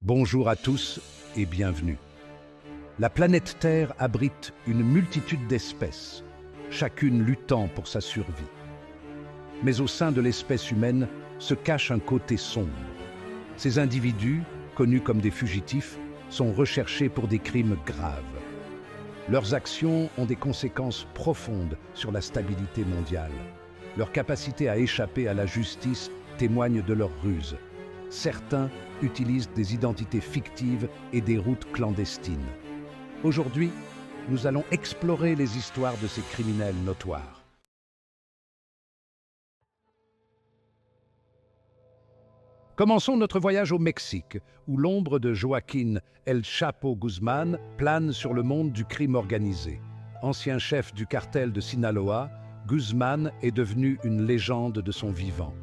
Bonjour à tous et bienvenue. La planète Terre abrite une multitude d'espèces, chacune luttant pour sa survie. Mais au sein de l'espèce humaine se cache un côté sombre. Ces individus, connus comme des fugitifs, sont recherchés pour des crimes graves. Leurs actions ont des conséquences profondes sur la stabilité mondiale. Leur capacité à échapper à la justice témoigne de leur ruse. Certains utilisent des identités fictives et des routes clandestines. Aujourd'hui, nous allons explorer les histoires de ces criminels notoires. Commençons notre voyage au Mexique, où l'ombre de Joaquín El Chapo Guzmán plane sur le monde du crime organisé. Ancien chef du cartel de Sinaloa, Guzmán est devenu une légende de son vivant,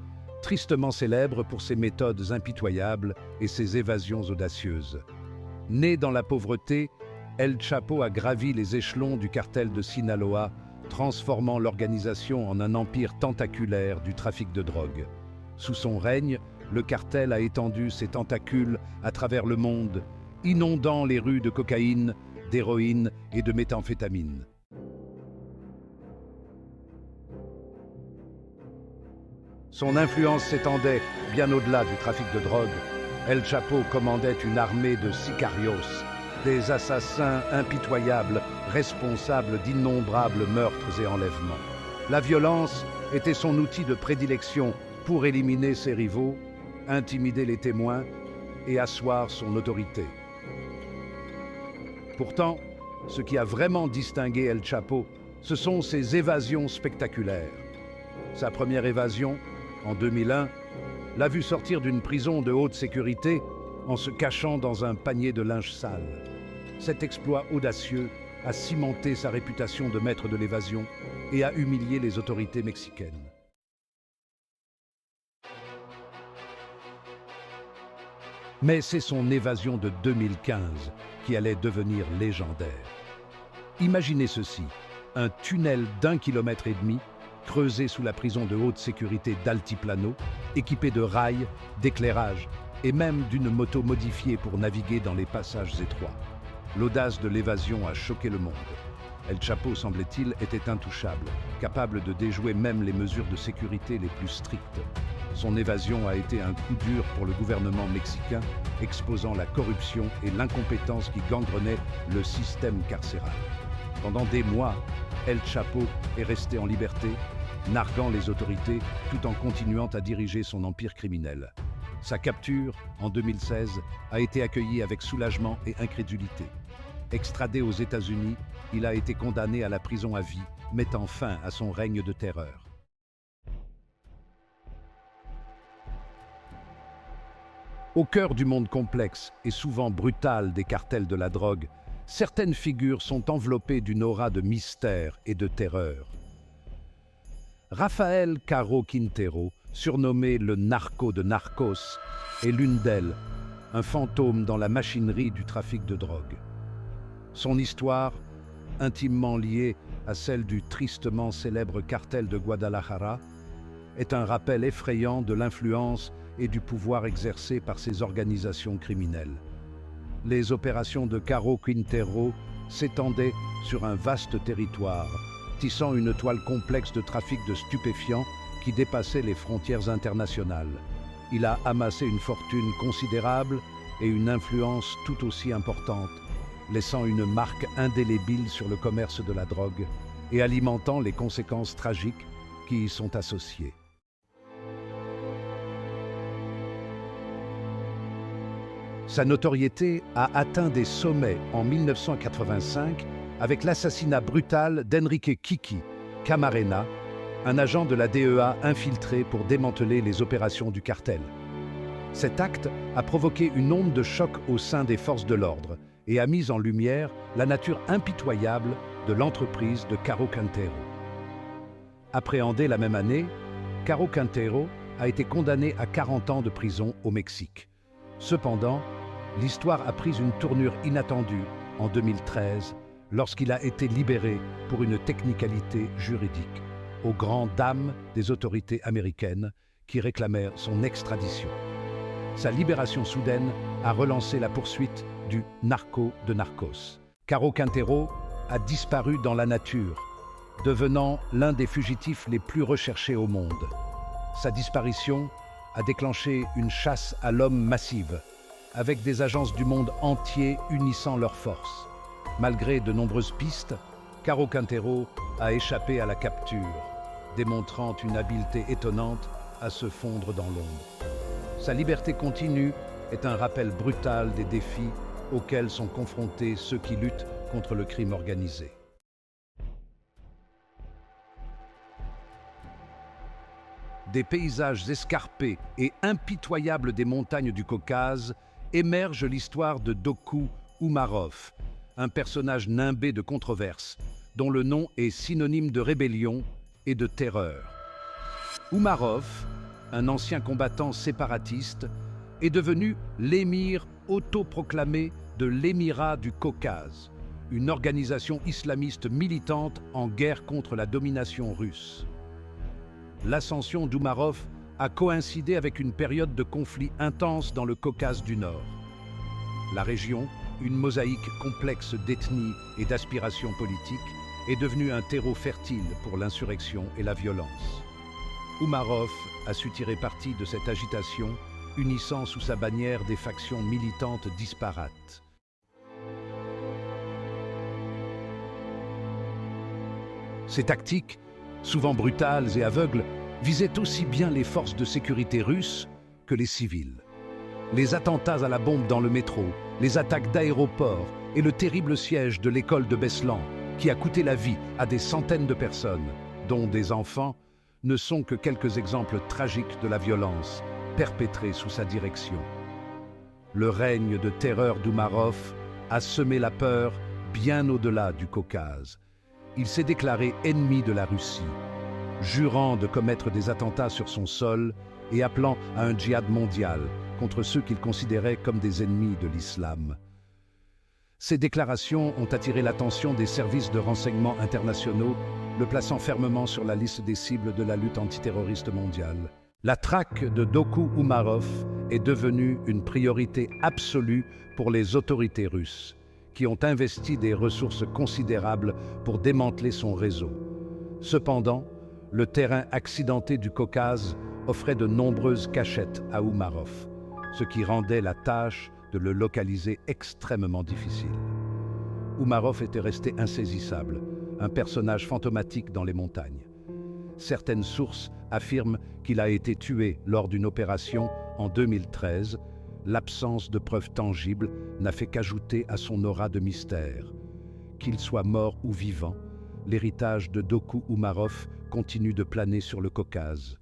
tristement célèbre pour ses méthodes impitoyables et ses évasions audacieuses. Né dans la pauvreté, El Chapo a gravi les échelons du cartel de Sinaloa, transformant l'organisation en un empire tentaculaire du trafic de drogue. Sous son règne, le cartel a étendu ses tentacules à travers le monde, inondant les rues de cocaïne, d'héroïne et de méthamphétamine. Son influence s'étendait bien au-delà du trafic de drogue. El Chapo commandait une armée de sicarios, des assassins impitoyables, responsables d'innombrables meurtres et enlèvements. La violence était son outil de prédilection pour éliminer ses rivaux, intimider les témoins et asseoir son autorité. Pourtant, ce qui a vraiment distingué El Chapo, ce sont ses évasions spectaculaires. Sa première évasion, en 2001, l'a vu sortir d'une prison de haute sécurité en se cachant dans un panier de linge sale. Cet exploit audacieux a cimenté sa réputation de maître de l'évasion et a humilié les autorités mexicaines. Mais c'est son évasion de 2015 qui allait devenir légendaire. Imaginez ceci, un tunnel d'1,5 km creusé sous la prison de haute sécurité d'Altiplano, équipé de rails, d'éclairage et même d'une moto modifiée pour naviguer dans les passages étroits. L'audace de l'évasion a choqué le monde. El Chapo, semblait-il, était intouchable, capable de déjouer même les mesures de sécurité les plus strictes. Son évasion a été un coup dur pour le gouvernement mexicain, exposant la corruption et l'incompétence qui gangrenaient le système carcéral. Pendant des mois, El Chapo est resté en liberté, narguant les autorités tout en continuant à diriger son empire criminel. Sa capture, en 2016, a été accueillie avec soulagement et incrédulité. Extradé aux États-Unis, il a été condamné à la prison à vie, mettant fin à son règne de terreur. Au cœur du monde complexe et souvent brutal des cartels de la drogue, certaines figures sont enveloppées d'une aura de mystère et de terreur. Rafael Caro Quintero, surnommé le narco de Narcos, est l'une d'elles, un fantôme dans la machinerie du trafic de drogue. Son histoire, intimement liée à celle du tristement célèbre cartel de Guadalajara, est un rappel effrayant de l'influence et du pouvoir exercé par ces organisations criminelles. Les opérations de Caro Quintero s'étendaient sur un vaste territoire, tissant une toile complexe de trafic de stupéfiants qui dépassait les frontières internationales. Il a amassé une fortune considérable et une influence tout aussi importante, laissant une marque indélébile sur le commerce de la drogue et alimentant les conséquences tragiques qui y sont associées. Sa notoriété a atteint des sommets en 1985 avec l'assassinat brutal d'Enrique Kiki Camarena, un agent de la DEA infiltré pour démanteler les opérations du cartel. Cet acte a provoqué une onde de choc au sein des forces de l'ordre et a mis en lumière la nature impitoyable de l'entreprise de Caro Quintero. Appréhendé la même année, Caro Quintero a été condamné à 40 ans de prison au Mexique. Cependant, l'histoire a pris une tournure inattendue en 2013 lorsqu'il a été libéré pour une technicalité juridique, aux grandes dames des autorités américaines qui réclamèrent son extradition. sa libération soudaine a relancé la poursuite du narco de Narcos. Caro Quintero a disparu dans la nature, devenant l'un des fugitifs les plus recherchés au monde. Sa disparition a déclenché une chasse à l'homme massive, avec des agences du monde entier unissant leurs forces. Malgré de nombreuses pistes, Caro Quintero a échappé à la capture, démontrant une habileté étonnante à se fondre dans l'ombre. Sa liberté continue est un rappel brutal des défis auxquels sont confrontés ceux qui luttent contre le crime organisé. Des paysages escarpés et impitoyables des montagnes du Caucase émerge l'histoire de Dokou Oumarov, un personnage nimbé de controverses, dont le nom est synonyme de rébellion et de terreur. Oumarov, un ancien combattant séparatiste, est devenu l'émir autoproclamé de l'Émirat du Caucase, une organisation islamiste militante en guerre contre la domination russe. L'ascension d'Oumarov a coïncidé avec une période de conflits intenses dans le Caucase du Nord. La région, une mosaïque complexe d'ethnies et d'aspirations politiques, est devenue un terreau fertile pour l'insurrection et la violence. Oumarov a su tirer parti de cette agitation, unissant sous sa bannière des factions militantes disparates. Ces tactiques, souvent brutales et aveugles, visaient aussi bien les forces de sécurité russes que les civils. Les attentats à la bombe dans le métro, les attaques d'aéroports et le terrible siège de l'école de Beslan, qui a coûté la vie à des centaines de personnes, dont des enfants, ne sont que quelques exemples tragiques de la violence perpétrée sous sa direction. Le règne de terreur d'Oumarov a semé la peur bien au-delà du Caucase. Il s'est déclaré ennemi de la Russie, jurant de commettre des attentats sur son sol et appelant à un djihad mondial contre ceux qu'il considérait comme des ennemis de l'islam. Ces déclarations ont attiré l'attention des services de renseignement internationaux, le plaçant fermement sur la liste des cibles de la lutte antiterroriste mondiale. La traque de Dokou Oumarov est devenue une priorité absolue pour les autorités russes, qui ont investi des ressources considérables pour démanteler son réseau. Cependant, le terrain accidenté du Caucase offrait de nombreuses cachettes à Oumarov, ce qui rendait la tâche de le localiser extrêmement difficile. Oumarov était resté insaisissable, un personnage fantomatique dans les montagnes. Certaines sources affirment qu'il a été tué lors d'une opération en 2013. L'absence de preuves tangibles n'a fait qu'ajouter à son aura de mystère. Qu'il soit mort ou vivant, l'héritage de Dokou Oumarov continue de planer sur le Caucase.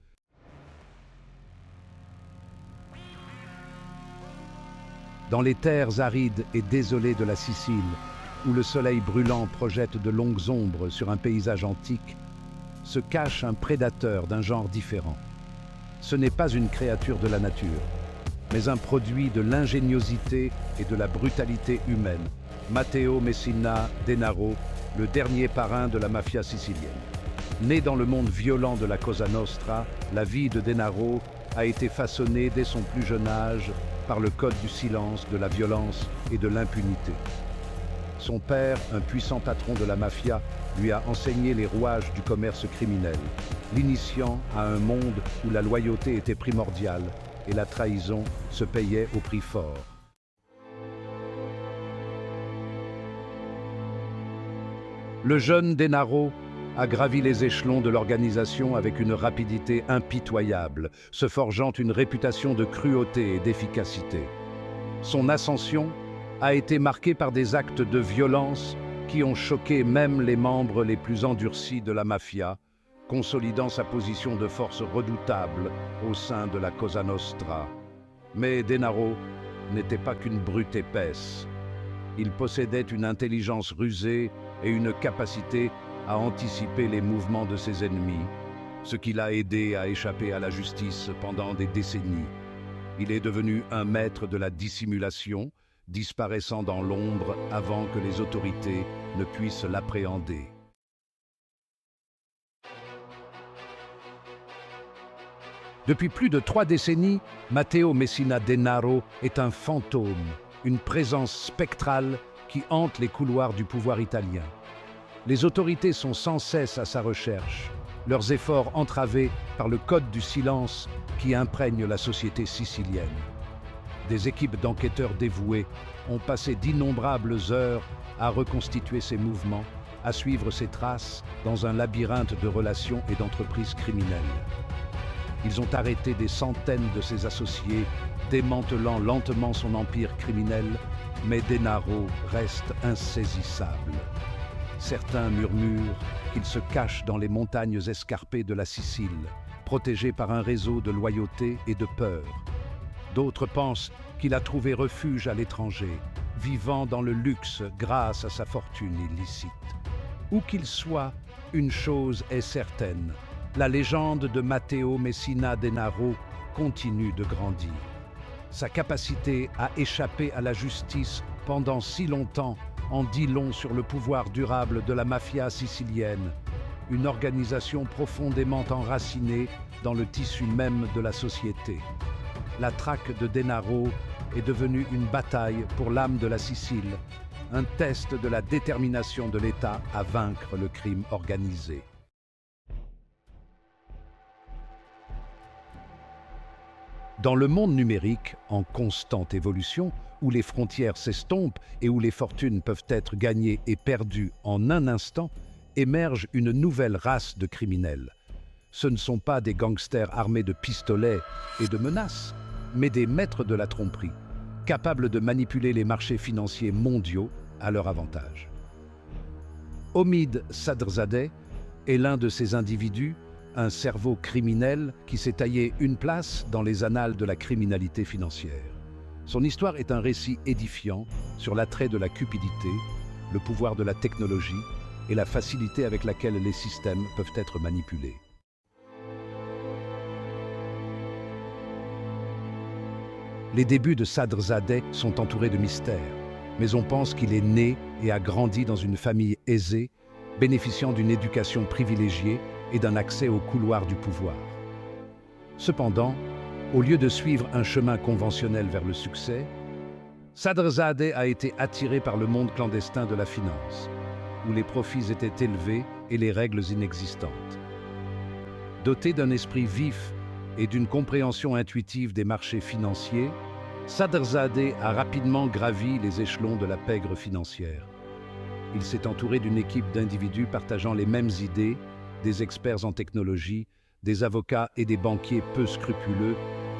Dans les terres arides et désolées de la Sicile, où le soleil brûlant projette de longues ombres sur un paysage antique, se cache un prédateur d'un genre différent. Ce n'est pas une créature de la nature, mais un produit de l'ingéniosité et de la brutalité humaine. Matteo Messina Denaro, le dernier parrain de la mafia sicilienne. Né dans le monde violent de la Cosa Nostra, la vie de Denaro a été façonnée dès son plus jeune âge par le code du silence, de la violence et de l'impunité. Son père, un puissant patron de la mafia, lui a enseigné les rouages du commerce criminel, l'initiant à un monde où la loyauté était primordiale et la trahison se payait au prix fort. Le jeune Denaro a gravi les échelons de l'organisation avec une rapidité impitoyable, se forgeant une réputation de cruauté et d'efficacité. Son ascension a été marquée par des actes de violence qui ont choqué même les membres les plus endurcis de la mafia, consolidant sa position de force redoutable au sein de la Cosa Nostra. Mais Denaro n'était pas qu'une brute épaisse. Il possédait une intelligence rusée et une capacité à anticiper les mouvements de ses ennemis, ce qui l'a aidé à échapper à la justice pendant des décennies. Il est devenu un maître de la dissimulation, disparaissant dans l'ombre avant que les autorités ne puissent l'appréhender. Depuis plus de 3 décennies, Matteo Messina Denaro est un fantôme, une présence spectrale qui hante les couloirs du pouvoir italien. Les autorités sont sans cesse à sa recherche, leurs efforts entravés par le code du silence qui imprègne la société sicilienne. Des équipes d'enquêteurs dévoués ont passé d'innombrables heures à reconstituer ses mouvements, à suivre ses traces dans un labyrinthe de relations et d'entreprises criminelles. Ils ont arrêté des centaines de ses associés, démantelant lentement son empire criminel, mais Denaro reste insaisissable. Certains murmurent qu'il se cache dans les montagnes escarpées de la Sicile, protégé par un réseau de loyauté et de peur. D'autres pensent qu'il a trouvé refuge à l'étranger, vivant dans le luxe grâce à sa fortune illicite. Où qu'il soit, une chose est certaine, la légende de Matteo Messina Denaro continue de grandir. Sa capacité à échapper à la justice pendant si longtemps en dit long sur le pouvoir durable de la mafia sicilienne, une organisation profondément enracinée dans le tissu même de la société. La traque de Denaro est devenue une bataille pour l'âme de la Sicile, un test de la détermination de l'État à vaincre le crime organisé. Dans le monde numérique, en constante évolution, où les frontières s'estompent et où les fortunes peuvent être gagnées et perdues en un instant, émerge une nouvelle race de criminels. Ce ne sont pas des gangsters armés de pistolets et de menaces, mais des maîtres de la tromperie, capables de manipuler les marchés financiers mondiaux à leur avantage. Omid Sadrzadeh est l'un de ces individus, un cerveau criminel qui s'est taillé une place dans les annales de la criminalité financière. Son histoire est un récit édifiant sur l'attrait de la cupidité, le pouvoir de la technologie et la facilité avec laquelle les systèmes peuvent être manipulés. Les débuts de Sadrzadeh sont entourés de mystères, mais on pense qu'il est né et a grandi dans une famille aisée, bénéficiant d'une éducation privilégiée et d'un accès aux couloirs du pouvoir. Cependant, au lieu de suivre un chemin conventionnel vers le succès, Sadrzadeh a été attiré par le monde clandestin de la finance, où les profits étaient élevés et les règles inexistantes. Doté d'un esprit vif et d'une compréhension intuitive des marchés financiers, Sadrzadeh a rapidement gravi les échelons de la pègre financière. Il s'est entouré d'une équipe d'individus partageant les mêmes idées, des experts en technologie, des avocats et des banquiers peu scrupuleux,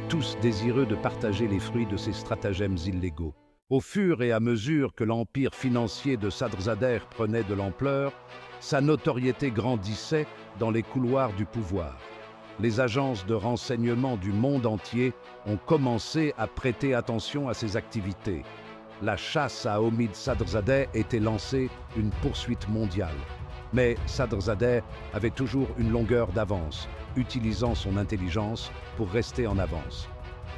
tous désireux de partager les fruits de ces stratagèmes illégaux. Au fur et à mesure que l'empire financier de Sadrzadeh prenait de l'ampleur, sa notoriété grandissait dans les couloirs du pouvoir. Les agences de renseignement du monde entier ont commencé à prêter attention à ses activités. La chasse à Omid Sadrzadeh était lancée, une poursuite mondiale. Mais Sadrzadeh avait toujours une longueur d'avance, utilisant son intelligence pour rester en avance.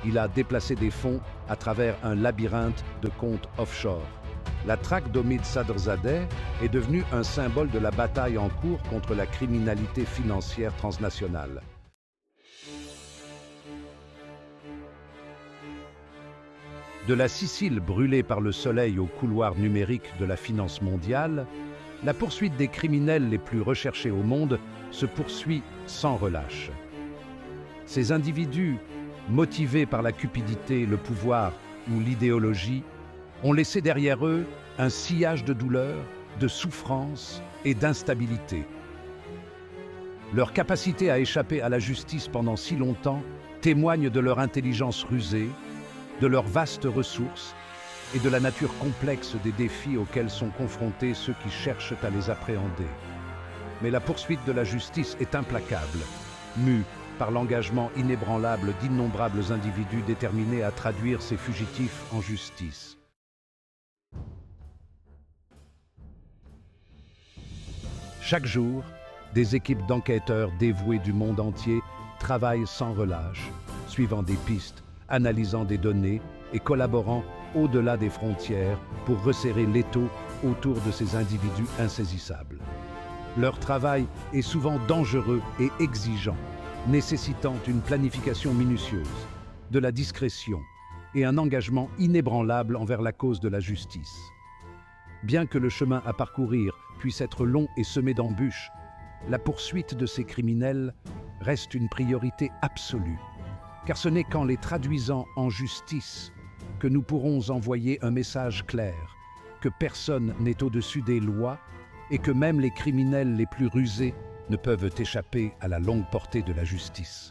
Il a déplacé des fonds à travers un labyrinthe de comptes offshore. La traque d'Omid Sadrzadeh est devenue un symbole de la bataille en cours contre la criminalité financière transnationale. De la Sicile brûlée par le soleil au couloir numérique de la finance mondiale, la poursuite des criminels les plus recherchés au monde se poursuit sans relâche. Ces individus, motivés par la cupidité, le pouvoir ou l'idéologie, ont laissé derrière eux un sillage de douleur, de souffrance et d'instabilité. Leur capacité à échapper à la justice pendant si longtemps témoigne de leur intelligence rusée, de leurs vastes ressources et de la nature complexe des défis auxquels sont confrontés ceux qui cherchent à les appréhender. Mais la poursuite de la justice est implacable, mue par l'engagement inébranlable d'innombrables individus déterminés à traduire ces fugitifs en justice. Chaque jour, des équipes d'enquêteurs dévoués du monde entier travaillent sans relâche, suivant des pistes, analysant des données et collaborant au-delà des frontières pour resserrer l'étau autour de ces individus insaisissables. Leur travail est souvent dangereux et exigeant, nécessitant une planification minutieuse, de la discrétion et un engagement inébranlable envers la cause de la justice. Bien que le chemin à parcourir puisse être long et semé d'embûches, la poursuite de ces criminels reste une priorité absolue, car ce n'est qu'en les traduisant en justice que nous pourrons envoyer un message clair, que personne n'est au-dessus des lois et que même les criminels les plus rusés ne peuvent échapper à la longue portée de la justice.